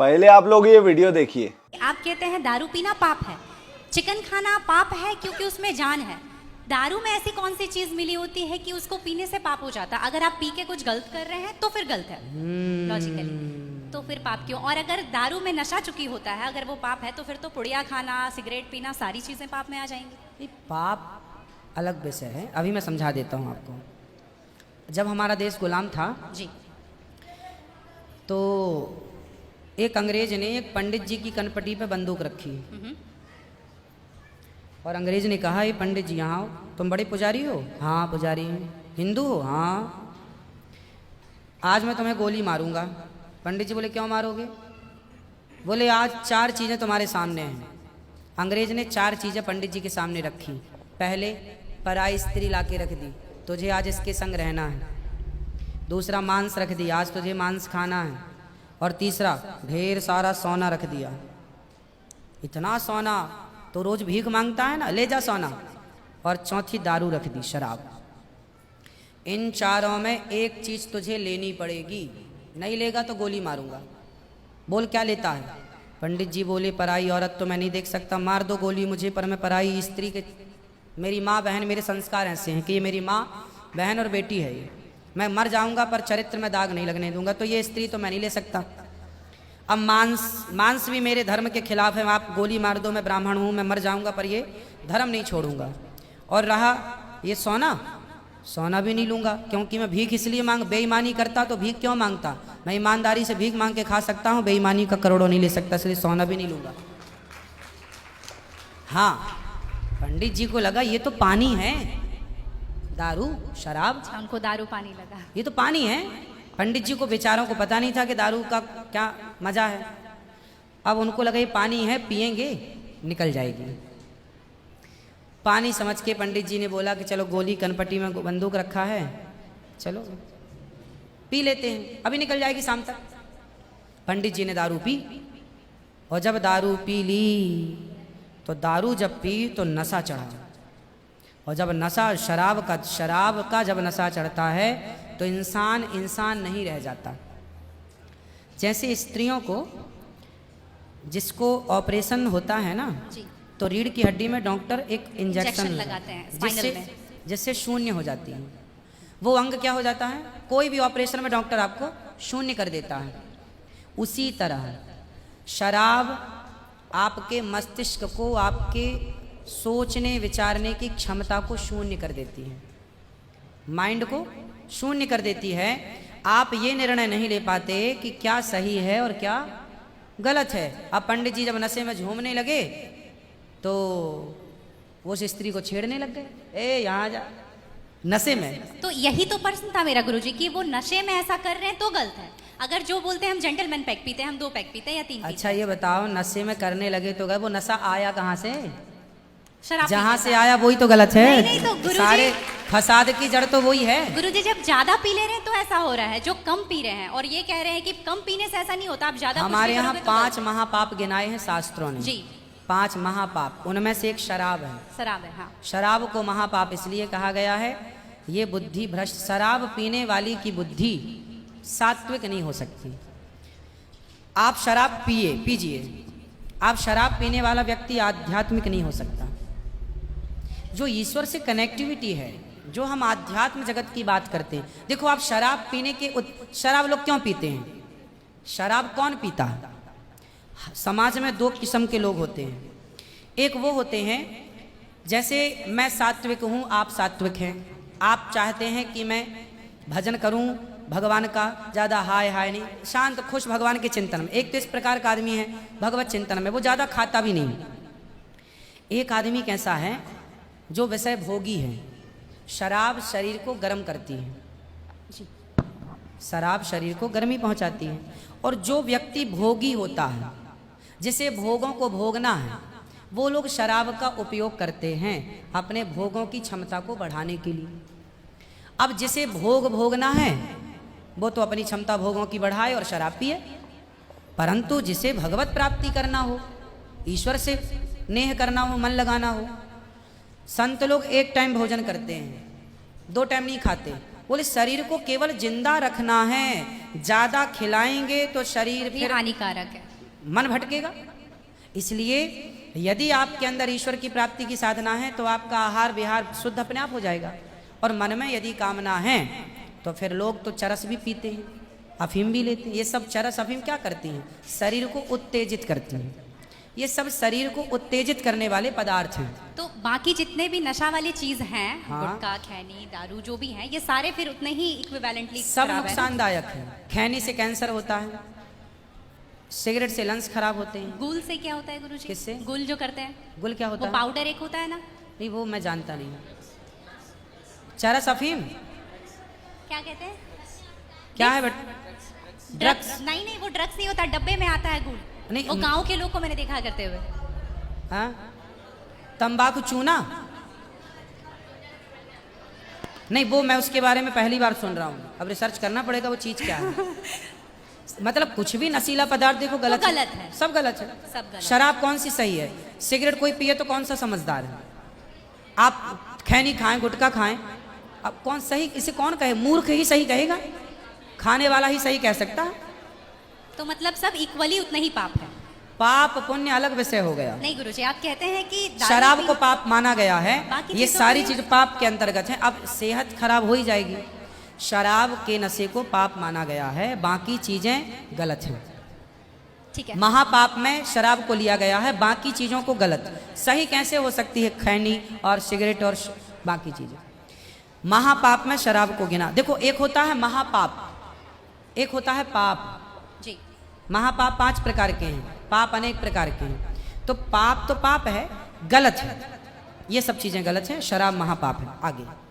पहले आप लोग ये वीडियो देखिए। आप कहते हैं दारू पीना पाप है, चिकन खाना पाप है क्योंकि उसमें जान है। दारू में ऐसी कौन सी चीज मिली होती है कि उसको पीने से पाप हो जाता है? अगर आप पी के कुछ गलत कर रहे हैं तो फिर गलत है लॉजिकली, तो फिर पाप क्यों? और अगर दारू में नशा चुकी होता है, अगर वो पाप है तो फिर तो पुड़िया खाना, सिगरेट पीना, सारी चीजें पाप में आ जाएंगी। ये पाप अलग विषय है, अभी मैं समझा देता हूँ आपको। जब हमारा देश गुलाम था जी, तो एक अंग्रेज ने एक पंडित जी की कनपटी पे बंदूक रखी और अंग्रेज ने कहा, ये पंडित जी यहाँ आओ, तुम बड़े पुजारी हो? हाँ पुजारी हैं। हिंदू हो? हाँ। आज मैं तुम्हें गोली मारूंगा। पंडित जी बोले, क्यों मारोगे? बोले, आज 4 चीज़ें तुम्हारे सामने हैं। अंग्रेज ने 4 चीज़ें पंडित जी के सामने रखी। पहले, पराई स्त्री ला के रख दी, तुझे आज इसके संग रहना है। दूसरा, मांस रख दिया, आज तुझे मांस खाना है। और तीसरा, ढेर सारा सोना रख दिया। इतना सोना तो रोज भीख मांगता है ना, ले जा सोना। और चौथी, दारू रख दी, शराब। इन चारों में एक चीज तुझे लेनी पड़ेगी, नहीं लेगा तो गोली मारूंगा। बोल, क्या लेता है? पंडित जी बोले, पराई औरत तो मैं नहीं देख सकता, मार दो गोली मुझे, पर मैं पराई स्त्री के, मेरी माँ बहन, मेरे संस्कार ऐसे हैं कि ये मेरी माँ बहन और बेटी है, ये मैं मर जाऊंगा पर चरित्र में दाग नहीं लगने दूंगा, तो ये स्त्री तो मैं नहीं ले सकता। अब मांस भी मेरे धर्म के खिलाफ है, आप गोली मार दो, मैं ब्राह्मण हूँ, मैं मर जाऊंगा पर ये धर्म नहीं छोड़ूंगा। और रहा ये सोना भी नहीं लूंगा, क्योंकि मैं भीख इसलिए बेईमानी करता तो भीख क्यों मांगता? मैं ईमानदारी से भीख मांग के खा सकता हूँ, बेईमानी का करोड़ों नहीं ले सकता, इसलिए सोना भी नहीं लूंगा। हाँ, पंडित जी को लगा ये तो पानी है, दारू शराब, उनको दारू पानी लगा, ये तो पानी है। पंडित जी को बेचारों को पता नहीं था कि दारू का क्या मजा है। अब उनको लगा ये पानी है, पिएंगे निकल जाएगी। पानी समझ के पंडित जी ने बोला कि चलो, गोली कनपटी में बंदूक रखा है, चलो पी लेते हैं, अभी निकल जाएगी शाम तक। पंडित जी ने दारू पी, और जब दारू पी ली तो दारू जब पी तो नशा चढ़ा। और जब नशा शराब का जब नशा चढ़ता है तो इंसान नहीं रह जाता। जैसे स्त्रियों को, जिसको ऑपरेशन होता है ना, तो रीढ़ की हड्डी में डॉक्टर एक इंजेक्शन लगाते हैं जिससे शून्य हो जाती है। वो अंग क्या हो जाता है? कोई भी ऑपरेशन में डॉक्टर आपको शून्य कर देता है। उसी तरह शराब आपके मस्तिष्क को, आपके सोचने विचारने की क्षमता को शून्य कर देती है, माइंड को शून्य कर देती है। आप ये निर्णय नहीं ले पाते कि क्या सही है और क्या गलत है। अब पंडित जी जब नशे में झूमने लगे तो वो उस स्त्री को छेड़ने लग गए, ए यहाँ जा, नशे में। तो यही तो प्रश्न था मेरा गुरुजी कि वो नशे में ऐसा कर रहे हैं तो गलत है। अगर जो बोलते हैं हम जेंटलमैन पैक पीते हैं, हम 2 पैक पीते हैं या 3 अच्छा ये बताओ, नशे में करने लगे तो गए, वो नशा आया कहाँ से? शराब जहाँ से आया वही तो गलत है। नहीं, तो गुरुजी, सारे फसाद की जड़ तो वही है। गुरुजी जब ज्यादा पी ले रहे हैं तो ऐसा हो रहा है, जो कम पी रहे हैं और ये कह रहे हैं कि कम पीने से ऐसा नहीं होता, आप ज्यादा हमारे यहाँ 5 महापाप गिनाए हैं शास्त्रों ने जी। 5 महापाप, उनमें से एक शराब है। शराब है, हाँ। शराब को महापाप इसलिए कहा गया है, ये बुद्धि भ्रष्ट, शराब पीने वाली की बुद्धि सात्विक नहीं हो सकती। आप शराब पीजिए, आप शराब पीने वाला व्यक्ति आध्यात्मिक नहीं हो सकता। जो ईश्वर से कनेक्टिविटी है, जो हम आध्यात्म जगत की बात करते हैं, देखो आप शराब पीने के शराब लोग क्यों पीते हैं? शराब कौन पीता है? समाज में 2 किस्म के लोग होते हैं। एक वो होते हैं, जैसे मैं सात्विक हूँ, आप सात्विक हैं, आप चाहते हैं कि मैं भजन करूँ भगवान का, ज़्यादा हाय नहीं, शांत खुश भगवान के चिंतन में। एक तो इस प्रकार का आदमी है भगवत चिंतन में, वो ज़्यादा खाता भी नहीं। एक आदमी कैसा है जो विषय भोगी है। शराब शरीर को गर्म करती है जी, शराब शरीर को गर्मी पहुंचाती है। और जो व्यक्ति भोगी होता है, जिसे भोगों को भोगना है, वो लोग शराब का उपयोग करते हैं अपने भोगों की क्षमता को बढ़ाने के लिए। अब जिसे भोगना है वो तो अपनी क्षमता भोगों की बढ़ाए और शराब पिए, परंतु जिसे भगवत प्राप्ति करना हो, ईश्वर से नेह करना हो, मन लगाना हो, संत लोग 1 टाइम भोजन करते हैं, 2 टाइम नहीं खाते। बोले शरीर को केवल जिंदा रखना है, ज्यादा खिलाएंगे तो शरीर ये फिर हानिकारक है। मन भटकेगा। इसलिए यदि आपके अंदर ईश्वर की प्राप्ति की साधना है तो आपका आहार विहार शुद्ध अपने आप हो जाएगा। और मन में यदि कामना है तो फिर लोग तो चरस भी पीते हैं, अफीम भी लेते हैं। ये सब चरस अफीम क्या करती हैं? शरीर को उत्तेजित करती हैं। ये सब शरीर को उत्तेजित करने वाले पदार्थ हैं। तो बाकी जितने भी नशा वाली चीज हैं, हाँ। गुटखा, खैनी, दारू जो भी हैं, ये सारे फिर उतने ही इक्विवेलेंटली सब नुकसानदायक है। खैनी से कैंसर होता है, सिगरेट से लंग्स खराब होते हैं। गुल से क्या होता है गुरुजी? किससे? गुल जो करते हैं, गुल क्या वो होता है? पाउडर एक होता है ना, नहीं वो मैं जानता नहीं। चरस अफीम क्या कहते हैं? क्या है बट? ड्रग्स? नहीं नहीं, वो ड्रग्स नहीं होता, डब्बे में आता है गुल। नहीं, वो गांव के लोग को मैंने देखा करते हुए। हाँ? तंबाकू चूना? नहीं वो मैं उसके बारे में पहली बार सुन रहा हूँ, अब रिसर्च करना पड़ेगा वो चीज क्या है। मतलब कुछ भी नशीला पदार्थ देखो गलत तो गलत है। सब गलत है। सब गलत। शराब कौन सी सही है? सिगरेट कोई पिए तो कौन सा समझदार है? आप खैनी खाएं, गुटखा खाएं, अब कौन सही? इसे कौन कहे? मूर्ख ही सही कहेगा, खाने वाला ही सही कह सकता है। तो मतलब सब इक्वली उतना ही पाप है। पाप पुण्य अलग विषय हो गया। नहीं गुरुजी, आप कहते हैं कि दारू शराब भी- को पाप माना गया है, बाकी ये चीजों सारी को भी- चीज पाप के अंतर्गत है। अब सेहत खराब हो ही जाएगी। शराब के नशे को पाप माना गया है, बाकी चीजें गलत हैं। ठीक है। महापाप में शराब को लिया गया है, बाकी चीजों को गलत। सही कैसे हो सकती है खैनी और सिगरेट और बाकी चीजें? महापाप में शराब को गिना। देखो एक होता है महापाप, एक होता है पाप। जी। महापाप 5 प्रकार के हैं, पाप अनेक प्रकार के हैं। तो पाप है, गलत है, ये सब चीजें गलत हैं। शराब महापाप है। आगे